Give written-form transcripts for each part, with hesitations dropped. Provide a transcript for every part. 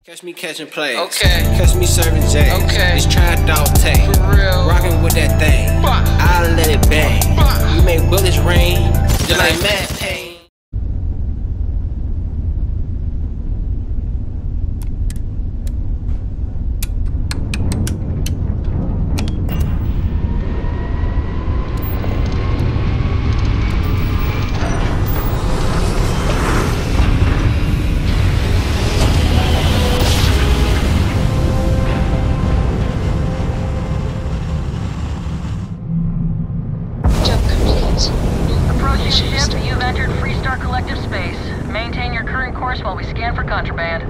Catch me catching plays. Okay. Catch me serving J's. Okay. It's tried dog tank. For real. Rockin' with that thing. I'll let it bang. We make bullets rain. Just like Matt Payne. Approaching ship, you've entered Freestar Collective space. Maintain your current course while we scan for contraband.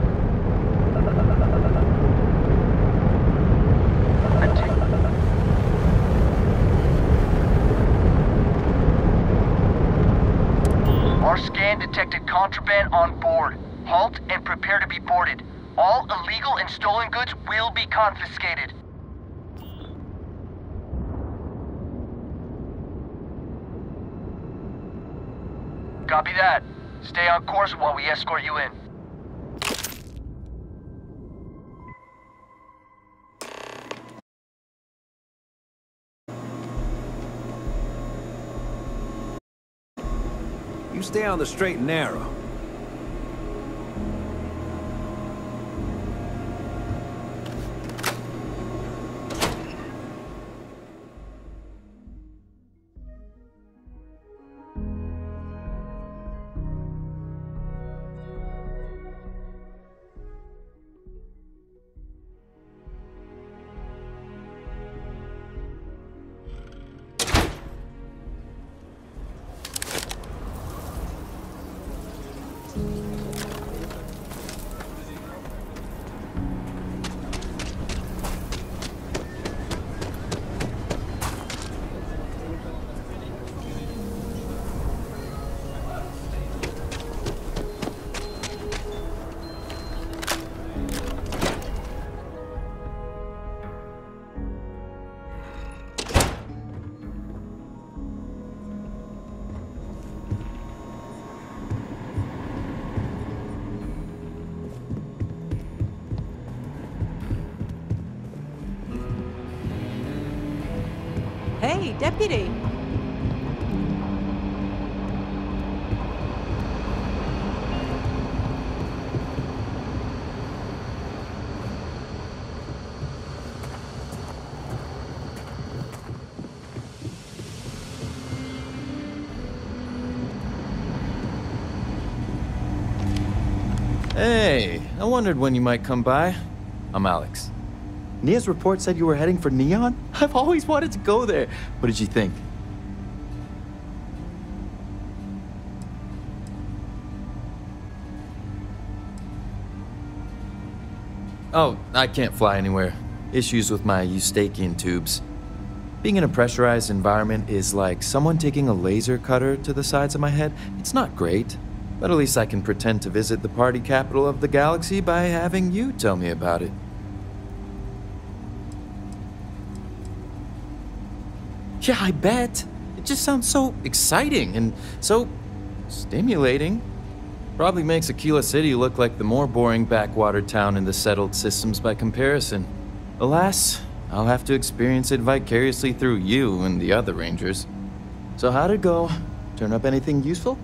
Our scan detected contraband on board. Halt and prepare to be boarded. All illegal and stolen goods will be confiscated. Copy that. Stay on course while we escort you in. You stay on the straight and narrow. Hey, Deputy! Hey, I wondered when you might come by. I'm Alex. Nia's report said you were heading for Neon? I've always wanted to go there. What did you think? Oh, I can't fly anywhere. Issues with my Eustachian tubes. Being in a pressurized environment is like someone taking a laser cutter to the sides of my head. It's not great, but at least I can pretend to visit the party capital of the galaxy by having you tell me about it. Yeah, I bet. It just sounds so exciting and so stimulating. Probably makes Aquila City look like the more boring backwater town in the settled systems by comparison. Alas, I'll have to experience it vicariously through you and the other rangers. So how'd it go? Turn up anything useful?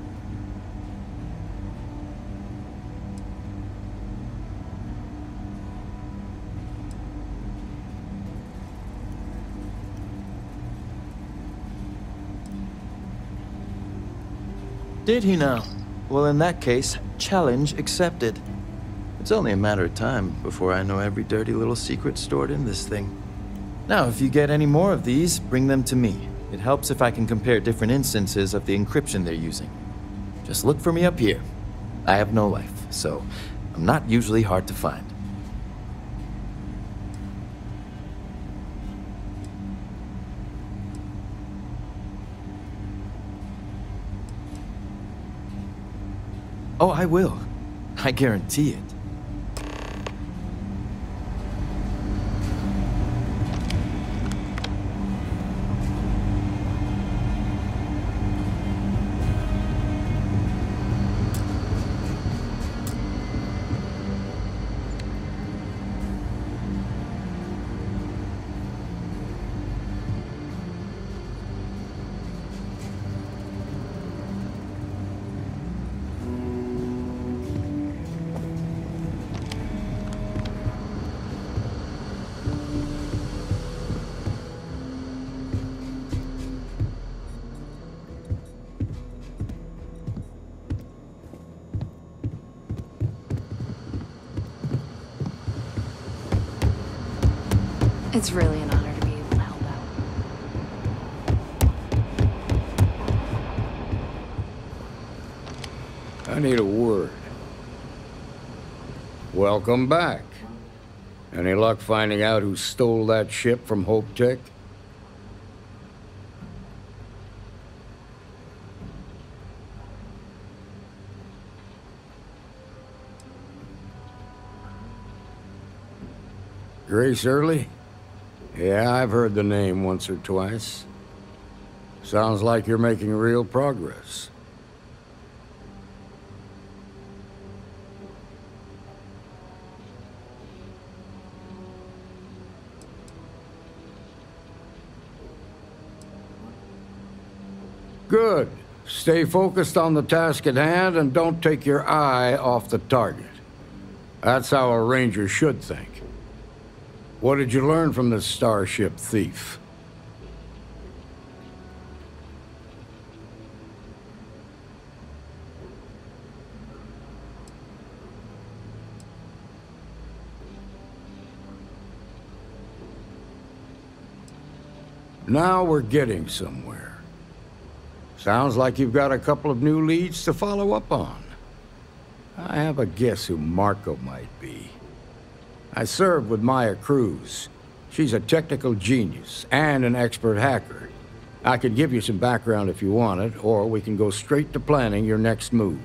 Did he now? Well, in that case, challenge accepted. It's only a matter of time before I know every dirty little secret stored in this thing. Now, if you get any more of these, bring them to me. It helps if I can compare different instances of the encryption they're using. Just look for me up here. I have no life, so I'm not usually hard to find. Oh, I will. I guarantee it. It's really an honor to be able to help out. I need a word. Welcome back. Any luck finding out who stole that ship from Hope Tech? Grace Early? Yeah, I've heard the name once or twice. Sounds like you're making real progress. Good. Stay focused on the task at hand and don't take your eye off the target. That's how a ranger should think. What did you learn from this starship thief? Now we're getting somewhere. Sounds like you've got a couple of new leads to follow up on. I have a guess who Marco might be. I served with Maya Cruz. She's a technical genius and an expert hacker. I could give you some background if you want it, or we can go straight to planning your next move.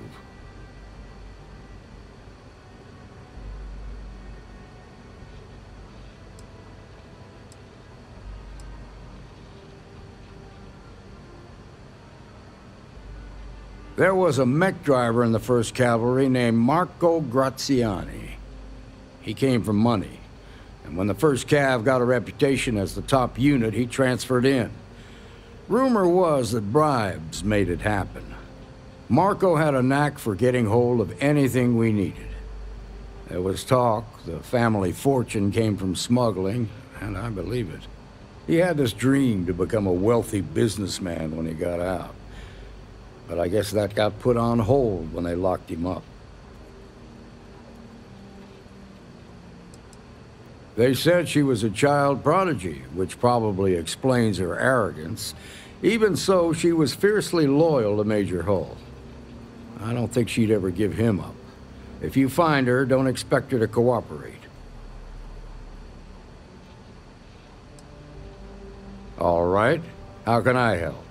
There was a mech driver in the 1st Cavalry named Marco Graziani. He came from money, and when the 1st Cav got a reputation as the top unit, he transferred in. Rumor was that bribes made it happen. Marco had a knack for getting hold of anything we needed. There was talk the family fortune came from smuggling, and I believe it. He had this dream to become a wealthy businessman when he got out. But I guess that got put on hold when they locked him up. They said she was a child prodigy, which probably explains her arrogance. Even so, she was fiercely loyal to Major Hull. I don't think she'd ever give him up. If you find her, don't expect her to cooperate. All right. How can I help?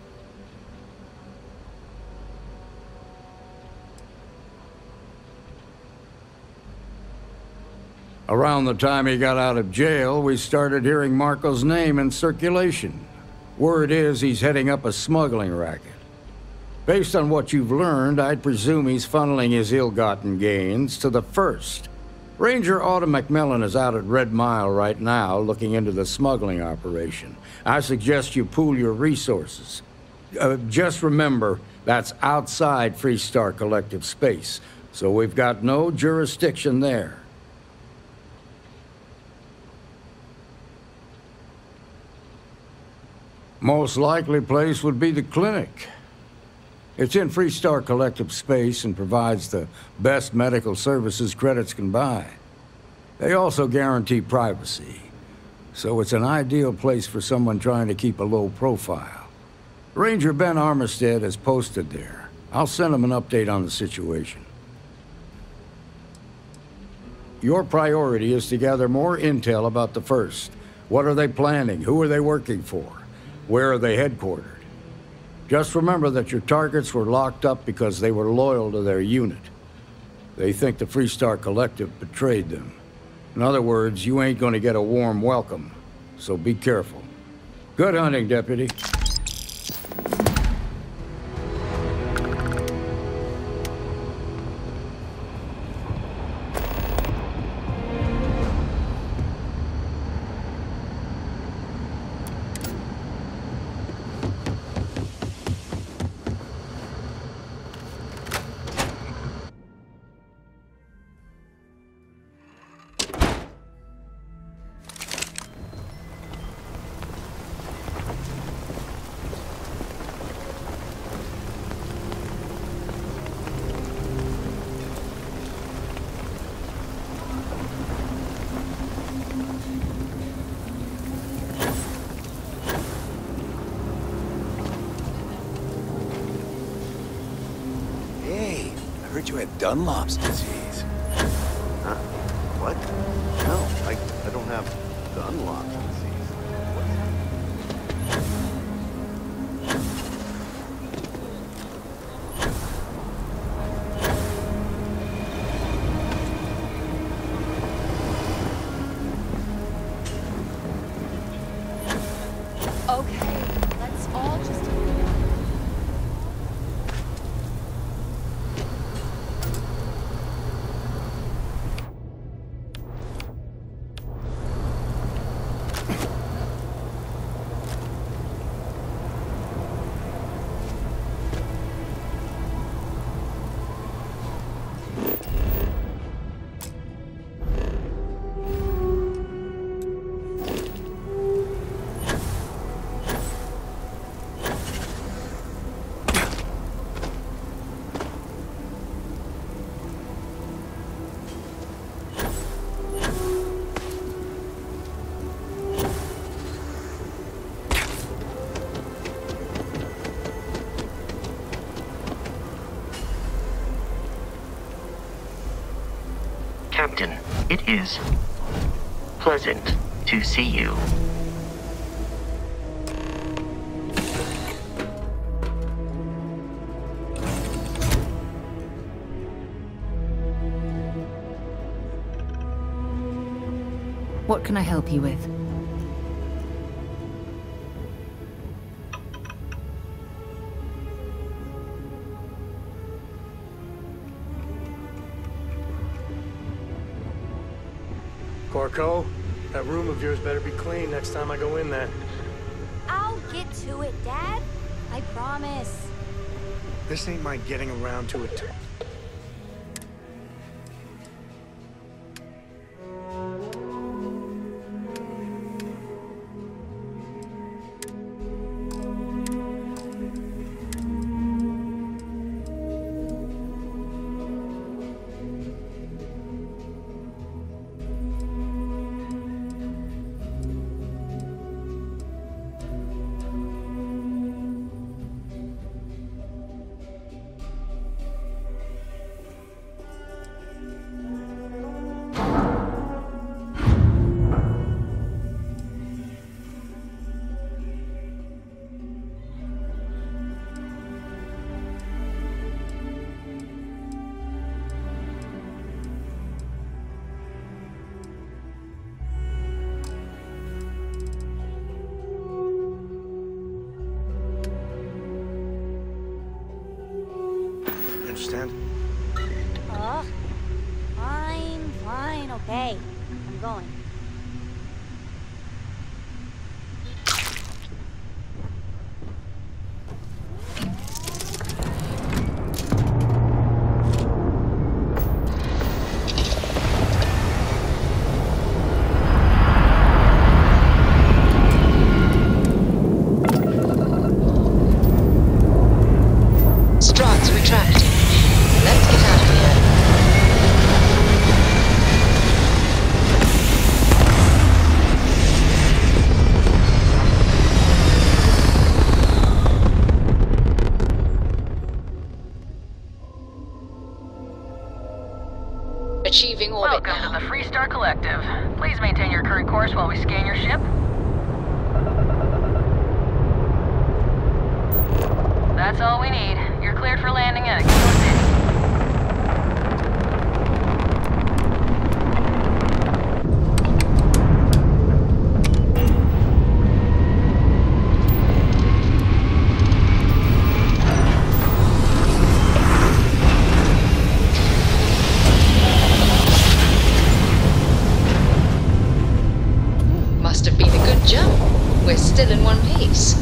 Around the time he got out of jail, we started hearing Marco's name in circulation. Word is he's heading up a smuggling racket. Based on what you've learned, I'd presume he's funneling his ill-gotten gains to the 1st. Ranger Autumn McMillan is out at Red Mile right now looking into the smuggling operation. I suggest you pool your resources. Just remember, that's outside Freestar Collective space, so we've got no jurisdiction there. Most likely place would be the clinic. It's in Freestar Collective space and provides the best medical services credits can buy. They also guarantee privacy, so it's an ideal place for someone trying to keep a low profile. Ranger Ben Armistead is posted there. I'll send him an update on the situation. Your priority is to gather more intel about the 1st. What are they planning? Who are they working for? Where are they headquartered? Just remember that your targets were locked up because they were loyal to their unit. They think the Freestar Collective betrayed them. In other words, you ain't gonna get a warm welcome, so be careful. Good hunting, Deputy. You had Dunlop's disease. Huh? What? No, I don't have Dunlop's disease. Okay, let's all just... Captain, it is pleasant to see you. What can I help you with? Corco, that room of yours better be clean next time I go in there. I'll get to it, Dad. I promise. This ain't my getting around to it. Understand? Ugh. Fine, okay. I'm going. Struts retracting. Let's get out of here. Achieving orbit Welcome now. to the Freestar Collective. Please maintain your current course while we scan your ship. That's all we need. You're cleared for landing at Expo City. Must have been a good jump. We're still in one piece.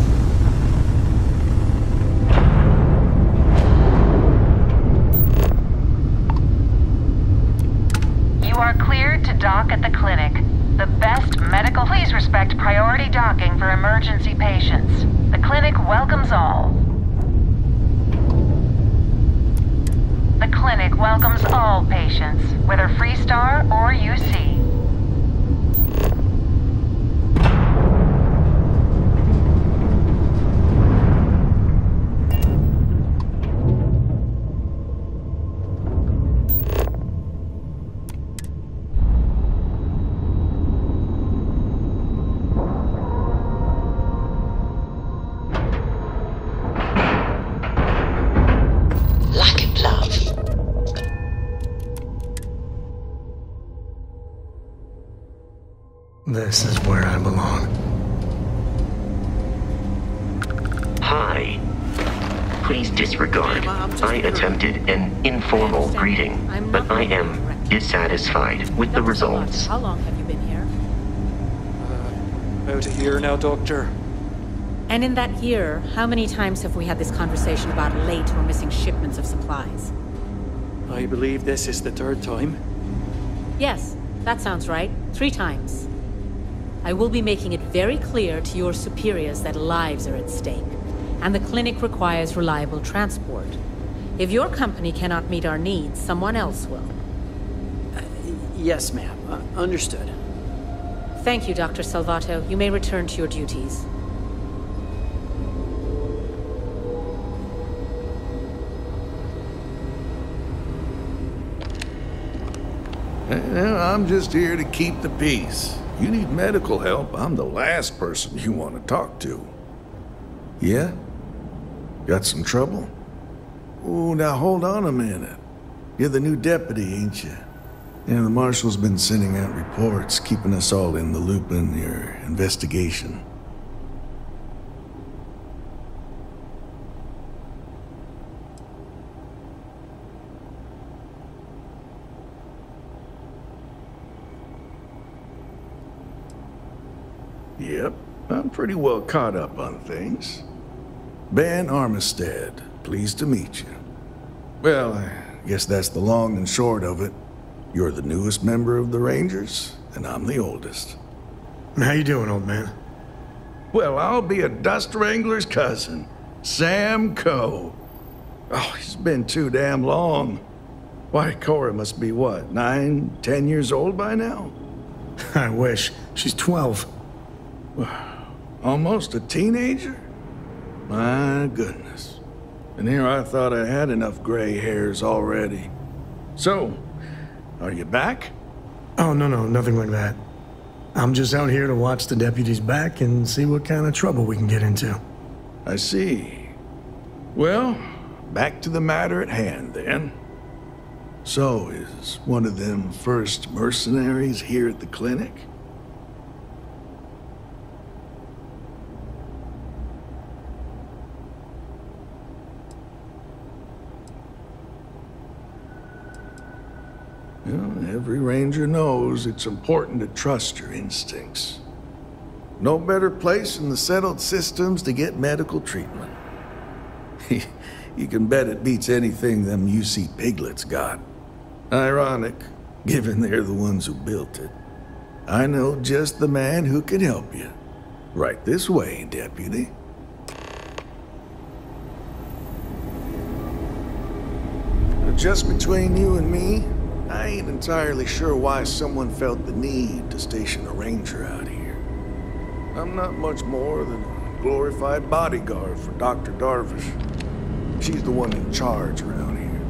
You are cleared to dock at the clinic. The best medical... Please respect priority docking for emergency patients. The clinic welcomes all. The clinic welcomes all patients, whether Freestar or UC. This is where I belong. Hi. Please disregard. I attempted an informal greeting, but I am dissatisfied with the results. How long have you been here? About a year now, Doctor. And in that year, how many times have we had this conversation about late or missing shipments of supplies? I believe this is the third time. Yes, that sounds right. 3 times. I will be making it very clear to your superiors that lives are at stake, and the clinic requires reliable transport. If your company cannot meet our needs, someone else will. Yes, ma'am. Understood. Thank you, Dr. Salvato. You may return to your duties. I'm just here to keep the peace. You need medical help, I'm the last person you want to talk to. Yeah? Got some trouble? Oh, now hold on a minute. You're the new deputy, ain't you? Yeah, the marshal's been sending out reports, keeping us all in the loop in your investigation. Yep, I'm pretty well caught up on things. Ben Armistead, pleased to meet you. Well, I guess that's the long and short of it. You're the newest member of the Rangers, and I'm the oldest. How you doing, old man? Well, I'll be a dust wrangler's cousin, Sam Coe. Oh, he's been too damn long. Why, Cora must be what, 9, 10 years old by now? I wish. She's 12. Almost a teenager? My goodness. And here I thought I had enough gray hairs already. So, are you back? Oh, no, nothing like that. I'm just out here to watch the deputy's back and see what kind of trouble we can get into. I see. Well, back to the matter at hand, then. So, is one of them first mercenaries here at the clinic? Well, every ranger knows it's important to trust your instincts. No better place in the settled systems to get medical treatment. You can bet it beats anything them UC piglets got. Ironic, given they're the ones who built it. I know just the man who can help you. Right this way, deputy. Just between you and me, I ain't entirely sure why someone felt the need to station a ranger out here. I'm not much more than a glorified bodyguard for Dr. Darvish. She's the one in charge around here.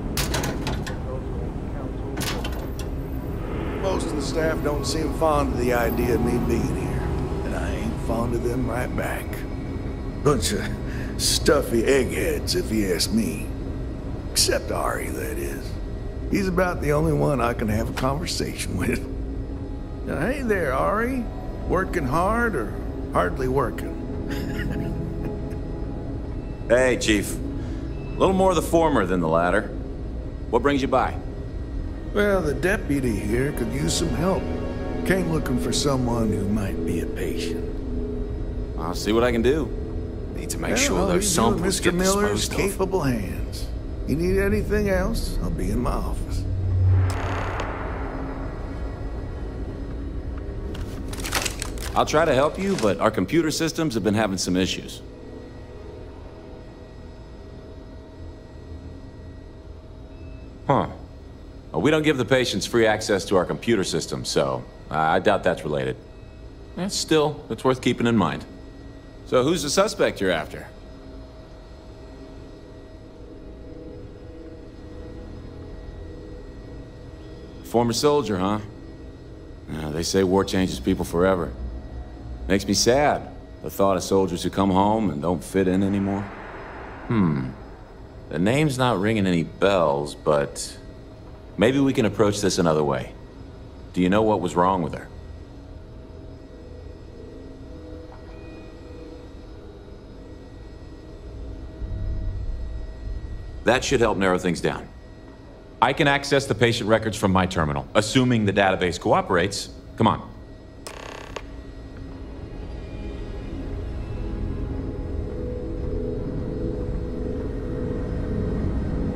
Most of the staff don't seem fond of the idea of me being here, and I ain't fond of them right back. Bunch of stuffy eggheads, if you ask me. Except Ari, that is. He's about the only one I can have a conversation with. Now, hey there, Ari. Working hard or hardly working? Hey, Chief. A little more the former than the latter. What brings you by? Well, the deputy here could use some help. Came looking for someone who might be a patient. I'll see what I can do. Need to make sure those samples get Miller's disposed of. capable hands. You need anything else, I'll be in my office. I'll try to help you, but our computer systems have been having some issues. Huh. Well, we don't give the patients free access to our computer system, so I doubt that's related. Still, it's worth keeping in mind. So who's the suspect you're after? Former soldier, huh? They say war changes people forever. Makes me sad, the thought of soldiers who come home and don't fit in anymore. The name's not ringing any bells, but maybe we can approach this another way. Do you know what was wrong with her? That should help narrow things down. I can access the patient records from my terminal, assuming the database cooperates. Come on.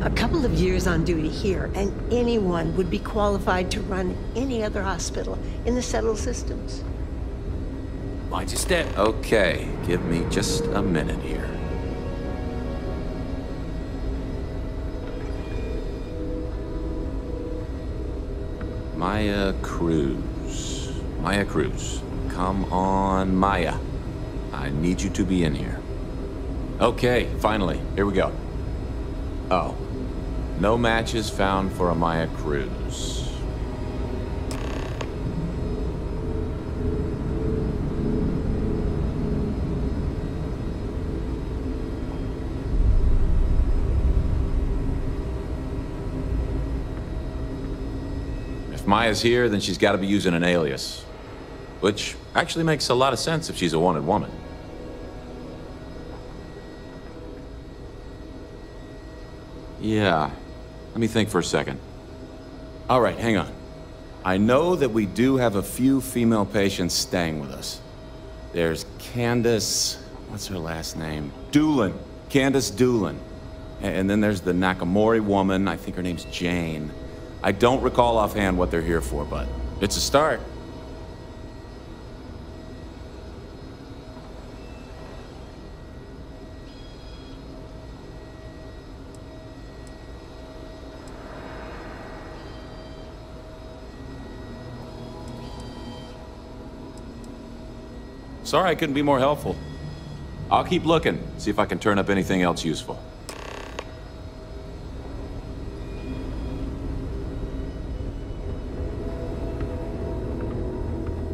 A couple of years on duty here, and anyone would be qualified to run any other hospital in the settled systems. Mind your step. Okay, give me just a minute here. Maya Cruz. Maya Cruz. Come on, Maya. I need you to be in here. Okay, finally. Here we go. Oh. No matches found for a Maya Cruz. If Maya's here, then she's got to be using an alias. Which actually makes a lot of sense if she's a wanted woman. Yeah. Let me think for a second. All right, hang on. I know that we do have a few female patients staying with us. There's Candace... what's her last name? Doolin. Candace Doolin. And then there's the Nakamori woman. I think her name's Jane. I don't recall offhand what they're here for, but it's a start. Sorry I couldn't be more helpful. I'll keep looking, see if I can turn up anything else useful.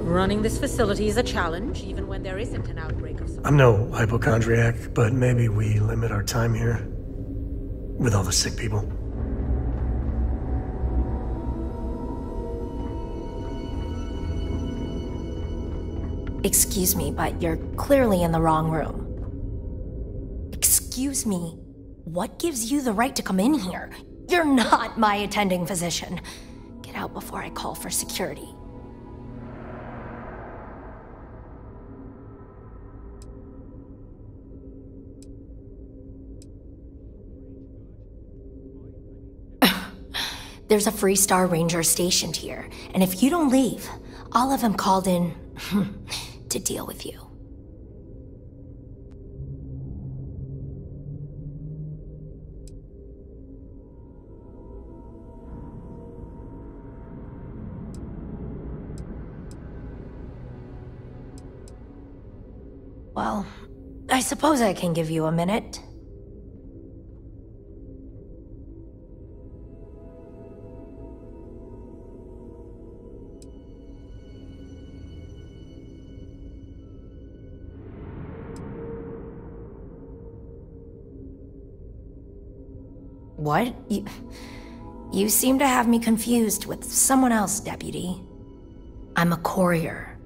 Running this facility is a challenge, even when there isn't an outbreak of some... I'm no hypochondriac, but maybe we limit our time here with all the sick people. Excuse me, but you're clearly in the wrong room. Excuse me, what gives you the right to come in here? You're not my attending physician. Get out before I call for security. There's a Freestar Ranger stationed here, and if you don't leave, I'll have him called in to deal with you. Well, I suppose I can give you a minute. What? You seem to have me confused with someone else, Deputy. I'm a courier.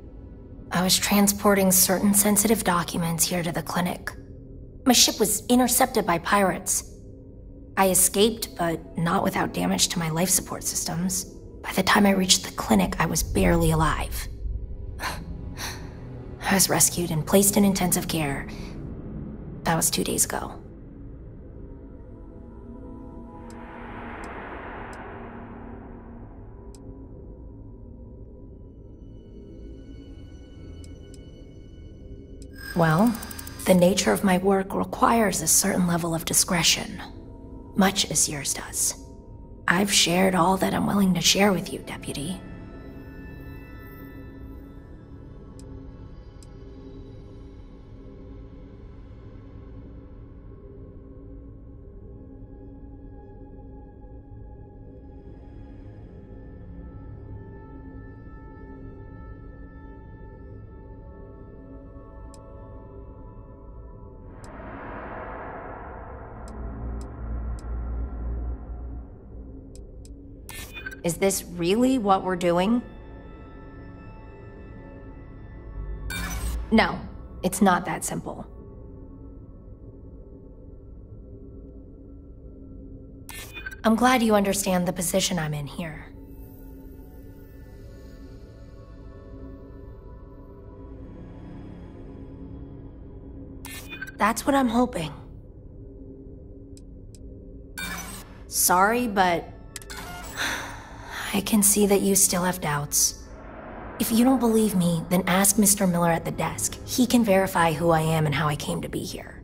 I was transporting certain sensitive documents here to the clinic. My ship was intercepted by pirates. I escaped, but not without damage to my life support systems. By the time I reached the clinic, I was barely alive. I was rescued and placed in intensive care. That was 2 days ago. Well, the nature of my work requires a certain level of discretion, much as yours does. I've shared all that I'm willing to share with you, Deputy. Is this really what we're doing? No, it's not that simple. I'm glad you understand the position I'm in here. That's what I'm hoping. Sorry, but I can see that you still have doubts. If you don't believe me, then ask Mr. Miller at the desk. He can verify who I am and how I came to be here.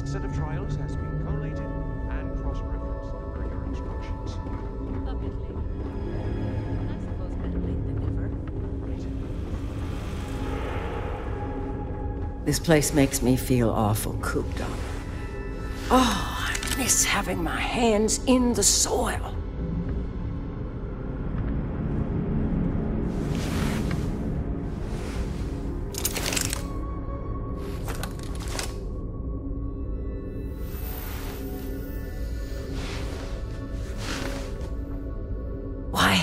Set of trials has been collated and cross-referenced per your instructions. Obviously. I suppose better late than never. This place makes me feel awful cooped up. Oh, I miss having my hands in the soil.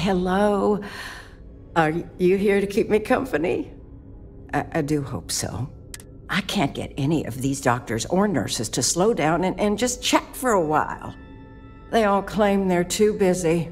Hello. Are you here to keep me company? I do hope so. I can't get any of these doctors or nurses to slow down and just chat for a while. They all claim they're too busy.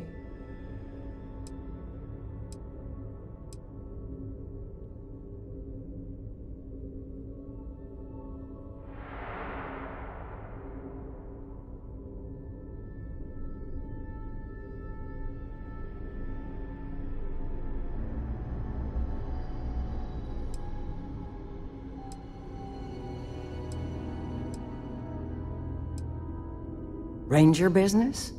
Ranger business?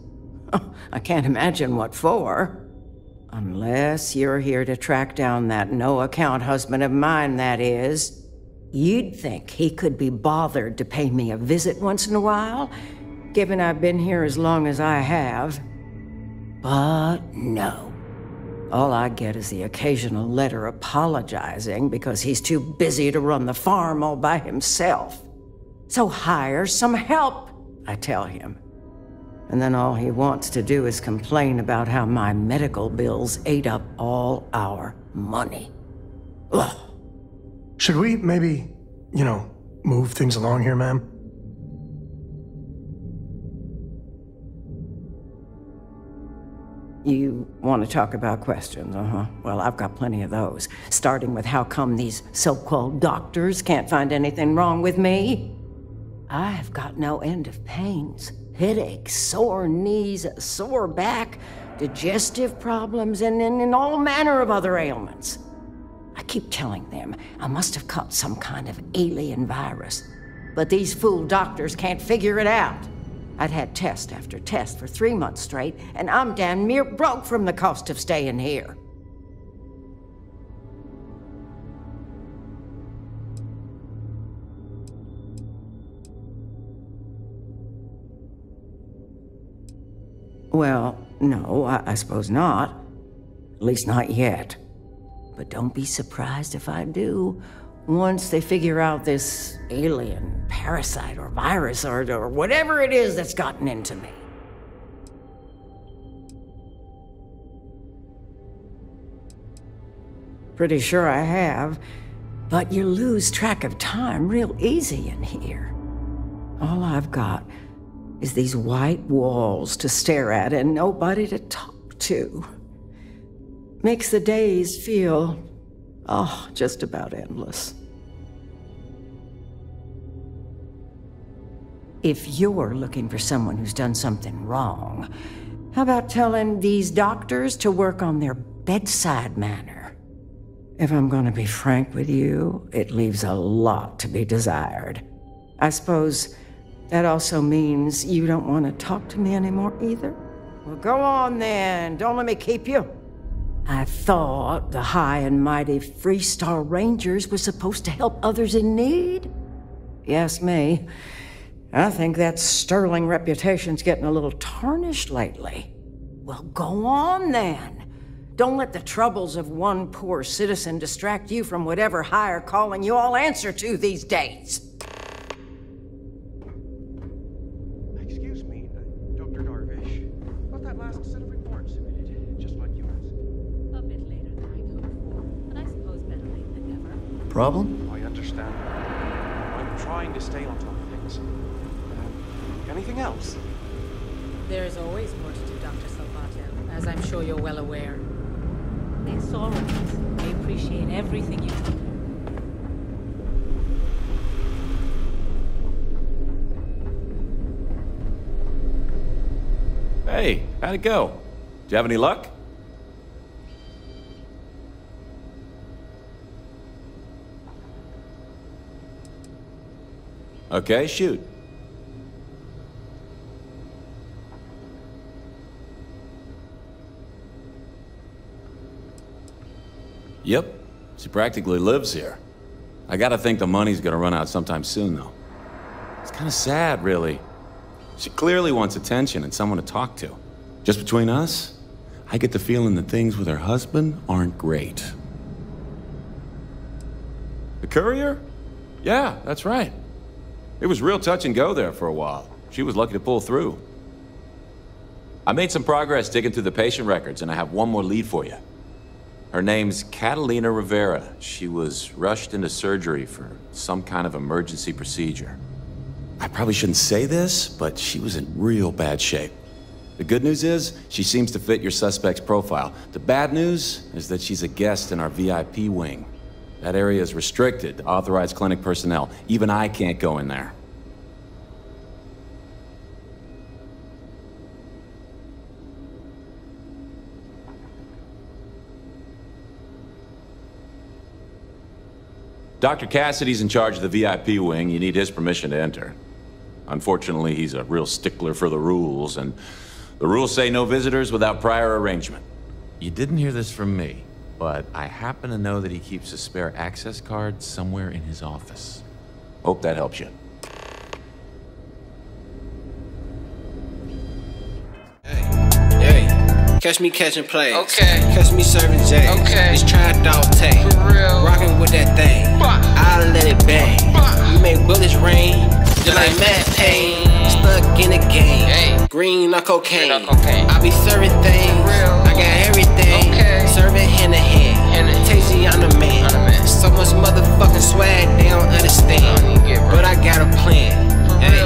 Oh, I can't imagine what for. Unless you're here to track down that no-account husband of mine, that is. You'd think he could be bothered to pay me a visit once in a while, given I've been here as long as I have. But no. All I get is the occasional letter apologizing because he's too busy to run the farm all by himself. So hire some help, I tell him. And then all he wants to do is complain about how my medical bills ate up all our money. Ugh. Should we maybe, move things along here, ma'am? You want to talk about questions, Well, I've got plenty of those. Starting with how come these so-called doctors can't find anything wrong with me? I've got no end of pains. Headaches, sore knees, sore back, digestive problems, and all manner of other ailments. I keep telling them I must have caught some kind of alien virus, but these fool doctors can't figure it out. I'd had test after test for 3 months straight, and I'm damn near broke from the cost of staying here. Well, no, I suppose not. At least not yet. But don't be surprised if I do. Once they figure out this alien parasite or virus or whatever it is that's gotten into me. Pretty sure I have. But you lose track of time real easy in here. All I've got is these white walls to stare at and nobody to talk to. Makes the days feel, just about endless. If you're looking for someone who's done something wrong, how about telling these doctors to work on their bedside manner? If I'm gonna be frank with you, it leaves a lot to be desired. I suppose that also means you don't want to talk to me anymore either? Well, go on then. Don't let me keep you. I thought the high and mighty Freestar Rangers were supposed to help others in need. Yes, me. I think that sterling reputation's getting a little tarnished lately. Well, go on then. Don't let the troubles of one poor citizen distract you from whatever higher calling you all answer to these days. Excuse me, Dr. Darvish. Got that last set of reports submitted, just like you asked. A bit later than I'd hoped for, but I suppose better late than never. Problem? I understand. I'm trying to stay on top of things. Anything else? There is always more to do, Dr. Salvato, as I'm sure you're well aware. It's all right. I appreciate everything you do. Hey, how'd it go? Did you have any luck? Okay, shoot. Yep, she practically lives here. I gotta think the money's gonna run out sometime soon, though. It's kinda sad, really. She clearly wants attention and someone to talk to. Just between us, I get the feeling that things with her husband aren't great. The courier? Yeah, that's right. It was real touch and go there for a while. She was lucky to pull through. I made some progress digging through the patient records, and I have one more lead for you. Her name's Catalina Rivera. She was rushed into surgery for some kind of emergency procedure. I probably shouldn't say this, but she was in real bad shape. The good news is, she seems to fit your suspect's profile. The bad news is that she's a guest in our VIP wing. That area is restricted to authorized clinic personnel. Even I can't go in there. Dr. Cassidy's in charge of the VIP wing. You need his permission to enter. Unfortunately, he's a real stickler for the rules, and the rules say no visitors without prior arrangement. You didn't hear this from me, but I happen to know that he keeps a spare access card somewhere in his office. Hope that helps you. Catch me catching plays. Okay. Catch me serving J's. Okay. It's tried dog tag. For real. Rockin' with that thing. I'll let it bang. We make bullets rain. Just like Matt Payne. Stuck in the game. Hey. Green or cocaine. I be serving things. I got everything. Okay. Serving hand to hand. Tasty, I'm the man. So much motherfucking swag, they don't understand. But I got a plan. Hey.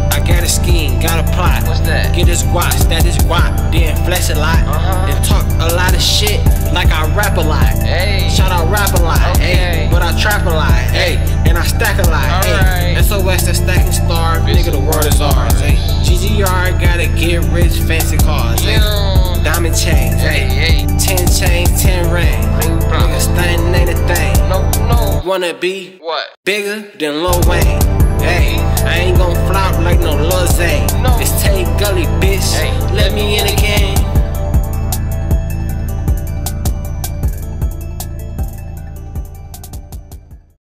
I got a scheme, got a plot. What's that? Get this guap, that is guap, then flex a lot. And talk a lot of shit like I rap a lot. Hey. Shout out rap a lot, hey. But I trap a lot, hey. And I stack a lot, hey. SOS the stacking star, nigga, the world is ours, hey. GGR gotta get rich, fancy cars, hey. Diamond chains, hey. 10 chains, 10 rings. Nigga, stunning ain't a thing. Wanna be what? Bigger than Lil Wayne. Hey, I ain't gon' flop like no Lil